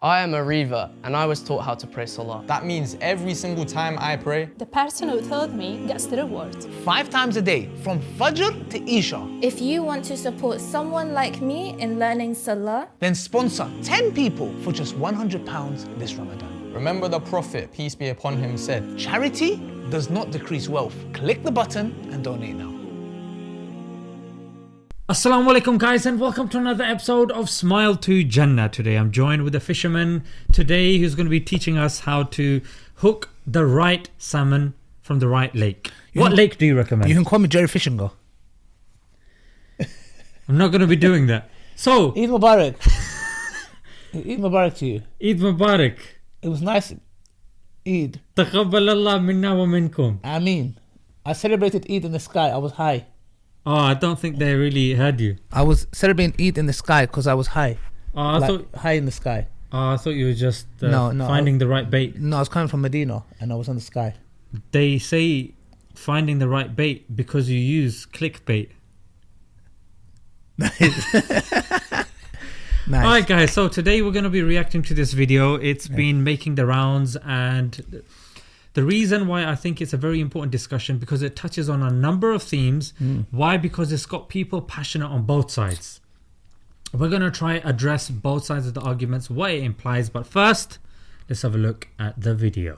I am a Reva and I was taught how to pray Salah. That means every single time I pray, the person who told me gets the reward. 5 times a day, from Fajr to Isha. If you want to support someone like me in learning Salah, then sponsor 10 people for just £100 this Ramadan. Remember the Prophet, peace be upon him, said, charity does not decrease wealth. Click the button and donate now. Assalamu alaikum guys, and welcome to another episode of Smile to Jannah. Today I'm joined with a fisherman today who's going to be teaching us how to hook the right salmon from the right lake. What lake do you recommend? You can call me Jerry Fishinger. I'm not going to be doing that. So, Eid Mubarak. Eid Mubarak to you. Eid Mubarak. It was nice. Eid. Taqabbal Allah minna wa minkum. Ameen. I celebrated Eid in the sky. I was high. Oh, I don't think they really heard you. I was celebrating Eid in the sky because I was high. I thought high in the sky. I thought you were just finding the right bait. No, I was coming from Medina and I was on the sky. They say finding the right bait because you use clickbait. Nice. Alright guys, so today we're going to be reacting to this video. It's been making the rounds, and the reason why I think it's a very important discussion because it touches on a number of themes. Why? Because it's got people passionate on both sides. We're going to try address both sides of the arguments, what it implies, but first let's have a look at the video.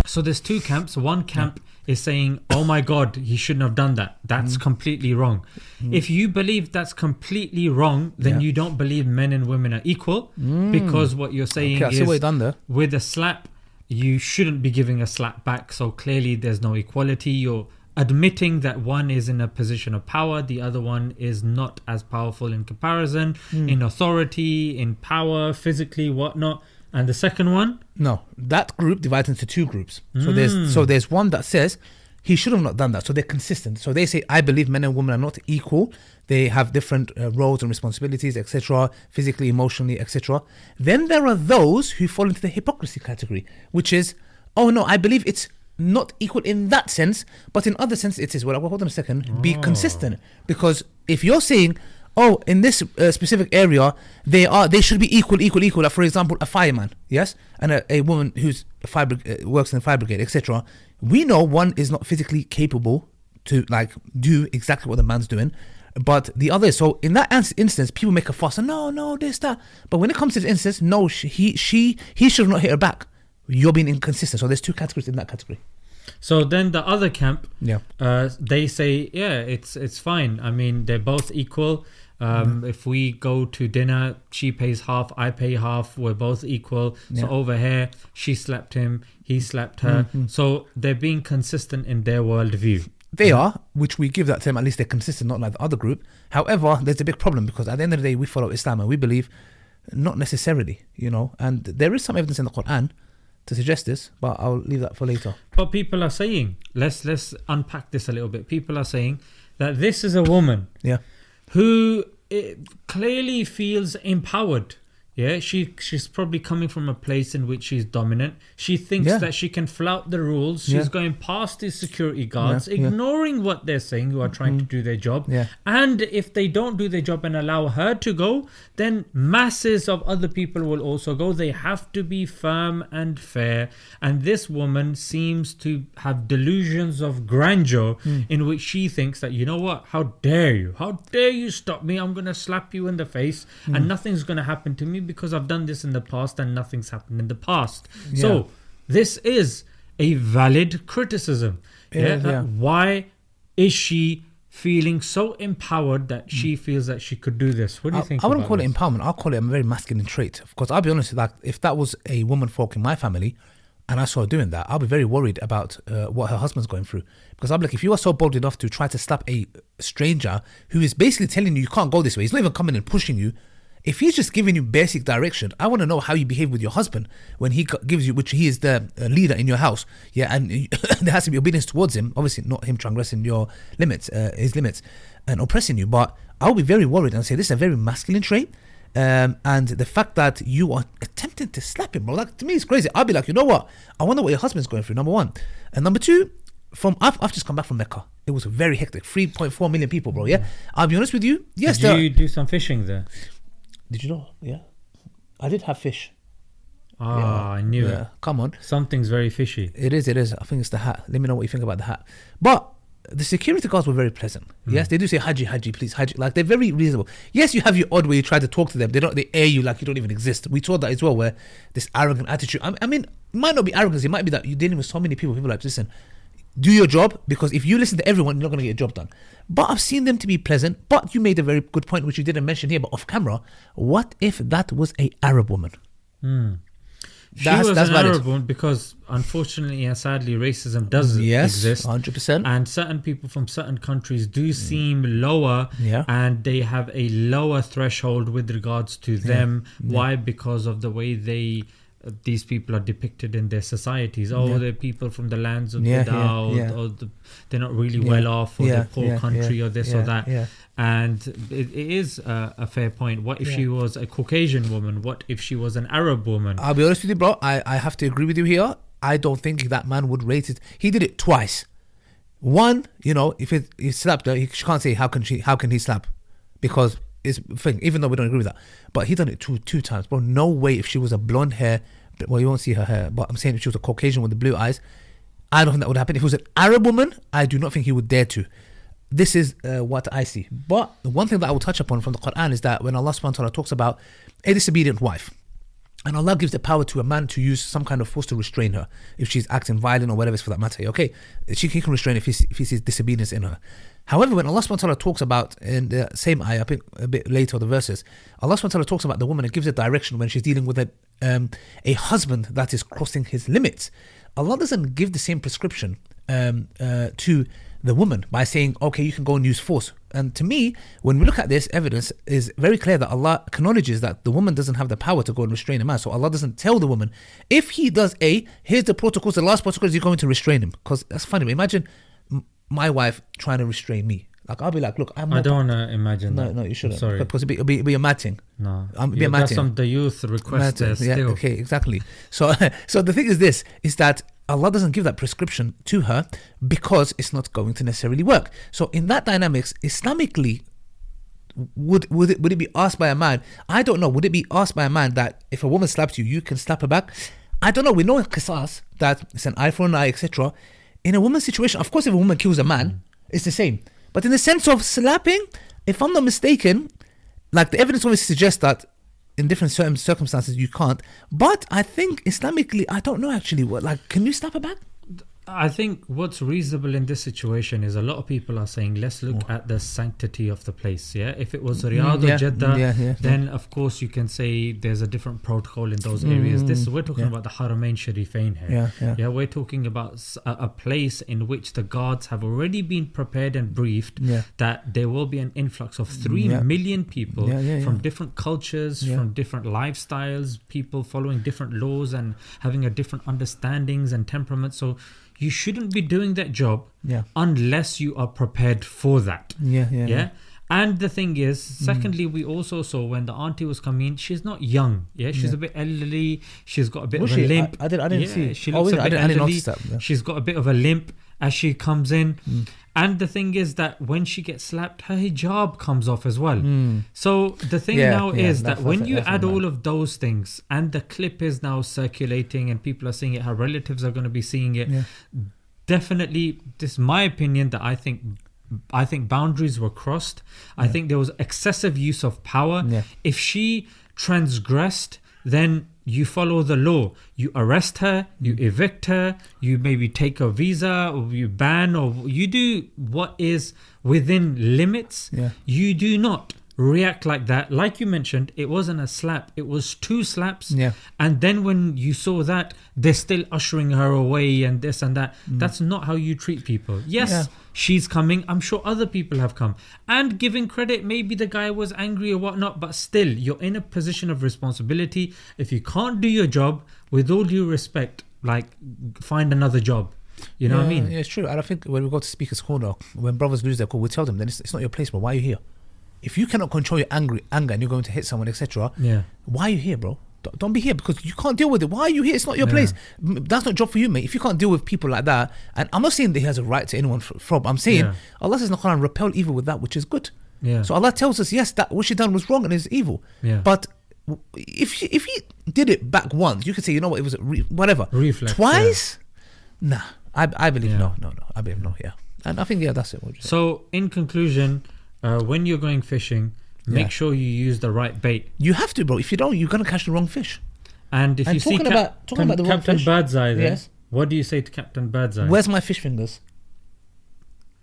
So there's two camps. One camp is saying, oh my God, he shouldn't have done that. That's completely wrong. If you believe that's completely wrong, then you don't believe men and women are equal, because what you're saying is with a slap, you shouldn't be giving a slap back. So clearly there's no equality. You're admitting that one is in a position of power, the other one is not as powerful in comparison, in authority, in power, physically, whatnot. And the second one? No, that group divides into two groups. So there's one that says he should have not done that. So they're consistent. So they say, I believe men and women are not equal. They have different roles and responsibilities, etc., physically, emotionally, etc. Then there are those who fall into the hypocrisy category, which is, oh no, I believe it's not equal in that sense, but in other sense it is. Well, hold on a second. Be consistent, because if you're saying, oh, in this specific area, they should be equal. Like, for example, a fireman, yes, and a woman who's works in the fire brigade, etc. We know one is not physically capable to do exactly what the man's doing, but the other is. So in that instance, people make a fuss and no, this, that. But when it comes to this instance, no, he should not hit her back. You're being inconsistent. So there's two categories in that category. So then the other camp, they say, it's fine. I mean, they're both equal. If we go to dinner, she pays half, I pay half, we're both equal. So over here, she slapped him, he slapped her. So they're being consistent in their worldview. They are, which we give that term, at least they're consistent, not like the other group. However, there's a big problem, because at the end of the day, we follow Islam and we believe not necessarily, and there is some evidence in the Quran to suggest this, but I'll leave that for later. But people are saying, let's unpack this a little bit. People are saying that this is a woman who clearly feels empowered. She's probably coming from a place in which she's dominant. She thinks that she can flout the rules. She's going past these security guards, ignoring what they're saying, who are trying to do their job. And if they don't do their job and allow her to go, then masses of other people will also go. They have to be firm and fair. And this woman seems to have delusions of grandeur in which she thinks that, you know what, how dare you stop me? I'm going to slap you in the face and nothing's going to happen to me, because I've done this in the past and nothing's happened in the past. So this is a valid criticism. Why is she feeling so empowered that she feels that she could do this? What do you think? I wouldn't call it empowerment. I'll call it a very masculine trait. Of course, I'll be honest, if that was a woman folk in my family and I saw her doing that, I'll be very worried about what her husband's going through. Because I'm like, if you are so bold enough to try to slap a stranger who is basically telling you can't go this way, he's not even coming and pushing you. If he's just giving you basic direction, I want to know how you behave with your husband when he gives you, which he is the leader in your house. Yeah, and there has to be obedience towards him. Obviously, not him transgressing your limits, his limits, and oppressing you. But I'll be very worried and say this is a very masculine trait. And the fact that you are attempting to slap him, bro, like, to me it's crazy. I'll be like, you know what? I wonder what your husband's going through, number one. And number two, I've just come back from Mecca. It was very hectic. 3.4 million people, bro. Yeah, I'll be honest with you. Yes, did you do some fishing there? Did you know? Yeah, I did have fish. I knew it. Come on, something's very fishy. It is. I think it's the hat. Let me know what you think about the hat. But the security guards were very pleasant. Yes, they do say Haji, please, Haji. Like, they're very reasonable. Yes, you have your odd where you try to talk to them. They air you like you don't even exist. We saw that as well, where this arrogant attitude. I mean, it might not be arrogance. It might be that you're dealing with so many people. People are like, listen, do your job, because if you listen to everyone, you're not going to get your job done. But I've seen them to be pleasant. But you made a very good point, which you didn't mention here, but off camera. What if that was a Arab woman? She was an Arab woman, because unfortunately and sadly racism does exist. 100%. And certain people from certain countries do seem lower, and they have a lower threshold with regards to them. Why? Because of the way these people are depicted in their societies. They're people from the lands of Bida, or they're not really well off, or they're poor country, or this or that. And it is a fair point. What if she was a Caucasian woman? What if she was an Arab woman? I'll be honest with you, bro. I have to agree with you here. I don't think that man would rate it. He did it twice. One, if he slapped her, he can't say how can he slap, because it's a thing, even though we don't agree with that. But he done it two times, bro. No way. If she was a blonde hair, well, you won't see her hair, but I'm saying if she was a Caucasian with the blue eyes, I don't think that would happen. If it was an Arab woman, I do not think he would dare to. This is what I see. But the one thing that I will touch upon from the Quran is that when Allah subhanahu wa ta'ala talks about a disobedient wife, and Allah gives the power to a man to use some kind of force to restrain her if she's acting violent or whatever, it's for that matter. Okay, he can restrain if he sees disobedience in her. However, when Allah subhanahu wa ta'ala talks about, in the same ayah, I think a bit later, the verses, Allah subhanahu wa ta'ala talks about the woman and gives a direction when she's dealing with a husband that is crossing his limits. Allah doesn't give the same prescription to the woman by saying, okay, you can go and use force. And to me, when we look at this, evidence is very clear that Allah acknowledges that the woman doesn't have the power to go and restrain a man. So Allah doesn't tell the woman, if he does A, here's the protocols, the last protocol is you're going to restrain him. Because that's funny. Imagine my wife trying to restrain me. Like, I'll be like, look, I don't want to imagine that. No, you shouldn't. Sorry. Because it'll be a mad thing. No. Be a mad thing. The youth request there still. Yeah, okay, exactly. So the thing is this, is that Allah doesn't give that prescription to her because it's not going to necessarily work. So in that dynamics, Islamically, would it be asked by a man? I don't know. Would it be asked by a man that if a woman slaps you, you can slap her back? I don't know. We know in qisas that it's an eye for an eye, etc. In a woman's situation, of course, if a woman kills a man, it's the same. But in the sense of slapping, if I'm not mistaken, like the evidence always suggests that in different certain circumstances you can't. But I think Islamically, I don't know actually what. Like, can you slap her back? I think what's reasonable in this situation is a lot of people are saying, let's look at the sanctity of the place. Yeah, if it was Riyadh or Jeddah, then of course you can say there's a different protocol in those areas. We're talking about the Haramain Sharifain here. Yeah, we're talking about a place in which the guards have already been prepared and briefed that there will be an influx of 3 million people from different cultures, from different lifestyles, people following different laws and having a different understandings and temperaments. So you shouldn't be doing that job unless you are prepared for that. Yeah. And the thing is, secondly, we also saw when the auntie was coming in, she's not young. Yeah, she's a bit elderly. She's got a bit of a limp. I didn't see. She looks a bit elderly. I didn't notice that. Yeah. She's got a bit of a limp as she comes in. And the thing is that when she gets slapped, her hijab comes off as well. So the thing now is that when you add all of those things, and the clip is now circulating and people are seeing it, her relatives are going to be seeing it, definitely, this is my opinion, that I think boundaries were crossed. I think there was excessive use of power. If she transgressed, then you follow the law. You arrest her, you evict her, you maybe take her visa, or you ban, or you do what is within limits. You do not react like that. Like you mentioned, it wasn't a slap, it was 2 slaps. Yeah. And then when you saw that, they're still ushering her away and this and that. That's not how you treat people. Yes, she's coming. I'm sure other people have come. And giving credit, maybe the guy was angry or whatnot, but still, you're in a position of responsibility. If you can't do your job, with all due respect, like, find another job. You know what I mean? Yeah, it's true. And I think when we go to Speaker's Corner, when brothers lose their cool, we tell them, then it's not your place, bro. Why are you here? If you cannot control your anger and you're going to hit someone, etc., why are you here, bro? Don't be here because you can't deal with it. Why are you here? It's not your place. That's not a job for you, mate. If you can't deal with people like that, and I'm not saying that he has a right to anyone from. I'm saying Allah says in the Quran, repel evil with that which is good. Yeah. So Allah tells us, yes, that what she done was wrong and is evil. Yeah. But if he did it back once, you could say, you know what, it was whatever. Reflex. Twice, nah. I believe no. I believe no. Yeah. And I think that's it. So in conclusion, when you're going fishing, make sure you use the right bait. You have to, bro. If you don't, you're gonna catch the wrong fish. And if you see talking about the wrong Captain fish, Birdseye, then what do you say to Captain Birdseye? Where's my fish fingers?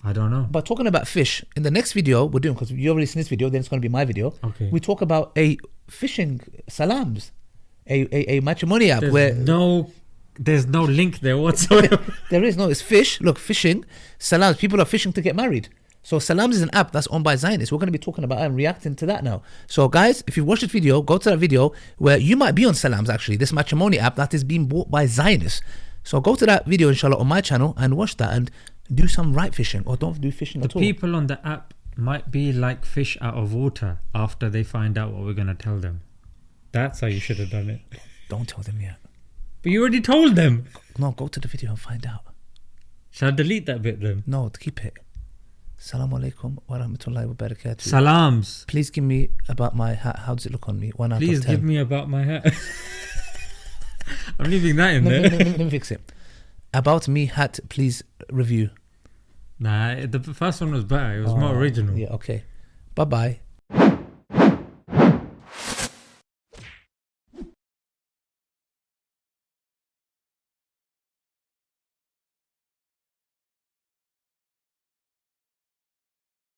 I don't know. But talking about fish, in the next video we're doing, because you already seen this video, then it's going to be my video. Okay. We talk about a fishing salams, a matrimony app there's no link there whatsoever. There is no. It's fish. Look, fishing salams. People are fishing to get married. So Salams is an app that's owned by Zionists. We're going to be talking about and reacting to that now. So guys, if you watch this video, go to that video where you might be on Salams actually, this matrimony app that is being bought by Zionists. So go to that video inshallah on my channel and watch that and do some right fishing or don't do fishing at all. The people on the app might be like fish out of water after they find out what we're going to tell them. That's how you should have done it. Don't tell them yet. But you already told them. No, go to the video and find out. Shall I delete that bit then? No, keep it. Assalamu alaikum wa rahmatullahi wa barakatuh. Salams. Please give me about my hat. How does it look on me? 1 out Please of 10. give me about my hat. I'm leaving that in there. Let me fix it. About me hat, please review. Nah, the first one was better. It was more original. Yeah, okay. Bye-bye.